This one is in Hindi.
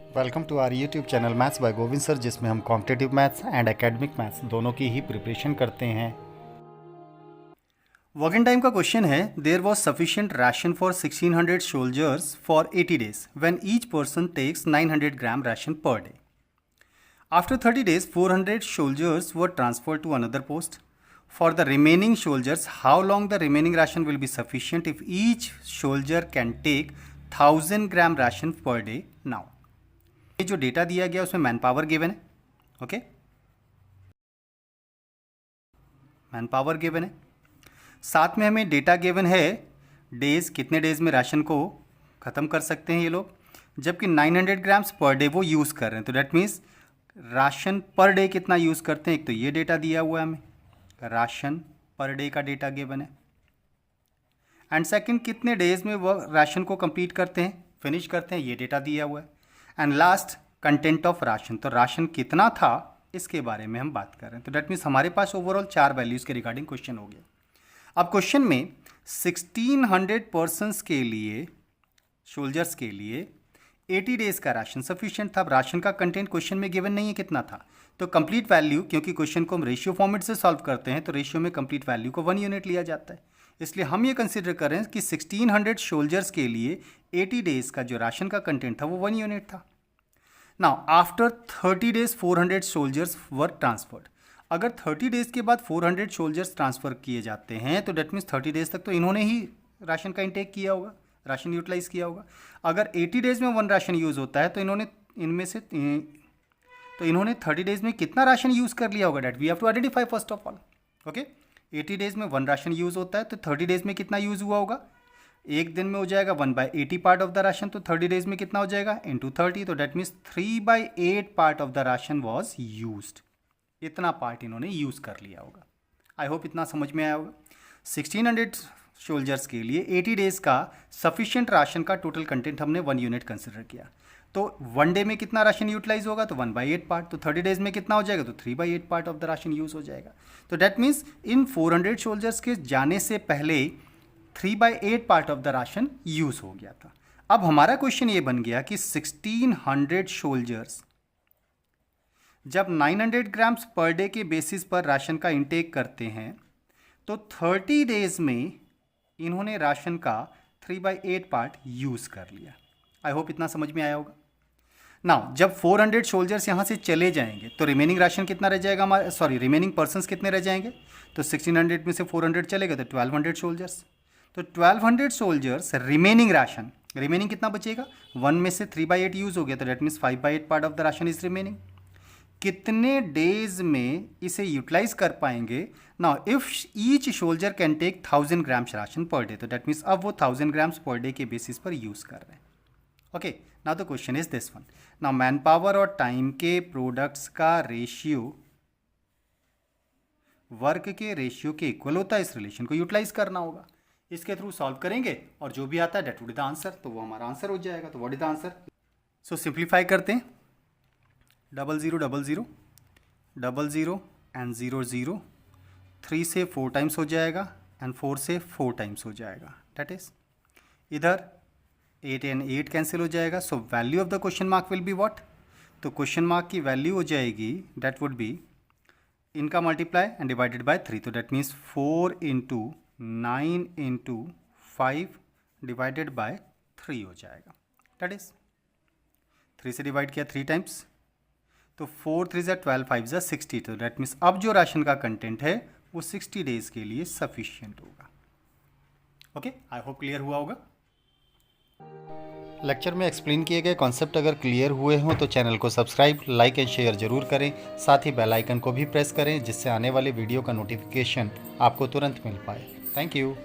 Welcome to our YouTube channel maths by Govind sir, जिसमें हम competitive maths and academic maths दोनों की ही प्रिपरेशन करते हैं। वर्किंग टाइम का क्वेश्चन है, there was sufficient ration for 1600 soldiers for 80 days when each person takes 900 gram ration per day. After 30 days 400 soldiers were transferred to another post. For the remaining soldiers, how long the remaining ration will be sufficient if each soldier can take 1000 gram ration per day now? ये जो डेटा दिया गया उसमें मैन पावर गिवन है, ओके, मैन पावर गिवन है, साथ में हमें डेटा गिवन है डेज, कितने डेज में राशन को ख़त्म कर सकते हैं ये लोग, जबकि 900 ग्राम्स पर डे वो यूज़ कर रहे हैं। तो that means ration per day कितना यूज़ करते हैं, एक तो ये डेटा दिया हुआ है हमें, राशन पर डे का डेटा गिवन है, एंड सेकंड कितने डेज में वो राशन को कंप्लीट करते हैं, फिनिश करते हैं, ये डेटा दिया हुआ है, and last content of ration, तो राशन कितना था इसके बारे में हम बात कर रहे हैं। तो डेट मीन्स हमारे पास ओवरऑल 4 वैल्यूज़ के रिगार्डिंग क्वेश्चन हो गया। अब क्वेश्चन में 1600 पर्सनस के लिए, सोल्जर्स के लिए 80 डेज का राशन सफिशिएंट था। अब राशन का कंटेंट क्वेश्चन में गिवन नहीं है कितना था, तो कंप्लीट वैल्यू, क्योंकि क्वेश्चन को हम रेशियो फॉर्मेट से सॉल्व करते हैं तो रेशियो में कंप्लीट वैल्यू को 1 यूनिट लिया जाता है, इसलिए हम ये कंसिडर कर रहे हैं कि 1600 सोल्जर्स के लिए 80 डेज का जो राशन का कंटेंट था वो 1 यूनिट था। नाउ आफ्टर 30 days 400 सोल्जर्स वर ट्रांसफर्ड। अगर 30 डेज के बाद 400 सोल्जर्स ट्रांसफ़र किए जाते हैं तो डेट मीन्स 30 डेज तक तो इन्होंने ही राशन का इंटेक किया होगा, राशन यूटिलाइज किया होगा। अगर 80 डेज में 1 राशन यूज़ होता है तो इन्होंने इनमें से तो इन्होंने 30 डेज में कितना राशन यूज़ कर लिया होगा, that we have to identify first of all. Okay, 80 days में 1 राशन यूज़ होता है तो 30 डेज में कितना यूज़ हुआ होगा, एक दिन में हो जाएगा 1/80 पार्ट ऑफ द राशन, तो 30 डेज में कितना हो जाएगा इंटू 30, तो that means 3/8 part of the ration was used. इतना पार्ट इन्होंने यूज़ कर लिया होगा। आई होप इतना समझ में आया होगा। 1600 सोल्जर्स के लिए 80 डेज का सफिशिएंट राशन का टोटल कंटेंट हमने 1 यूनिट कंसिडर किया, तो 1 डे में कितना राशन यूटिलाइज होगा, तो 1/8 पार्ट, तो 30 डेज में कितना हो जाएगा, तो 3/8 part of the ration use हो जाएगा। तो डेट मीन्स इन 400 सोल्जर्स के जाने से पहले 3/8 part of the ration use हो गया था। अब हमारा क्वेश्चन ये बन गया कि 1600 सोल्जर्स जब 900 ग्राम्स पर डे के बेसिस पर राशन का इंटेक करते हैं तो 30 डेज में इन्होंने राशन का 3/8 पार्ट यूज़ कर लिया। आई होप इतना समझ में आया होगा। नाउ जब 400 सोल्जर्स यहाँ से चले जाएंगे तो रिमेनिंग राशन कितना रह जाएगा हमारा, सॉरी रिमेनिंग पर्सन्स कितने रह जाएंगे, तो 1600 में से 400 चलेगा तो 1200 सोल्जर्स, तो 1200 सोल्जर्स रिमेनिंग राशन, रिमेनिंग कितना बचेगा, 1 में से 3/8 यूज़ हो गया तो that means 5/8 part of the ration is remaining. कितने डेज में इसे यूटिलाइज कर पाएंगे, now if each soldier can take 1000 grams ration per day, तो डेट मीन्स अब वो 1000 ग्राम्स पर डे के बेसिस पर यूज़ कर रहे हैं। Okay, now the question is this one. Now man power और टाइम के प्रोडक्ट्स का रेशियो वर्क के रेशियो के इक्वल होता है, इस रिलेशन को यूटिलाइज करना होगा, इसके थ्रू सॉल्व करेंगे और जो भी आता है डेट वुड द आंसर, तो वो हमारा आंसर हो जाएगा। तो what is the answer, so simplify करते हैं, 0000 00 एंड 00, 3 से 4 टाइम्स हो जाएगा एंड 4 से 4 टाइम्स हो जाएगा, डेट इज इधर 8 एंड 8 कैंसिल हो जाएगा। So value of the question mark will be what, तो क्वेश्चन मार्क की वैल्यू हो जाएगी डेट वुड बी इनका मल्टीप्लाई एंड डिवाइडेड बाय 3, तो डेट मीन्स 4 × 9 × 5 डिवाइडेड बाय 3 हो जाएगा, डेट इज 3 से डिवाइड किया 3 टाइम्स, तो 4 3 × 12 5 × 60, तो डेट मीन्स अब जो राशन का कंटेंट है वो 60 डेज के लिए सफिशिएंट होगा। ओके, आई होप क्लियर हुआ होगा। लेक्चर में एक्सप्लेन किए गए कॉन्सेप्ट अगर क्लियर हुए हों तो चैनल को सब्सक्राइब, लाइक एंड शेयर जरूर करें, साथ ही बेल आइकन को भी प्रेस करें जिससे आने वाले वीडियो का नोटिफिकेशन आपको तुरंत मिल पाए। Thank you.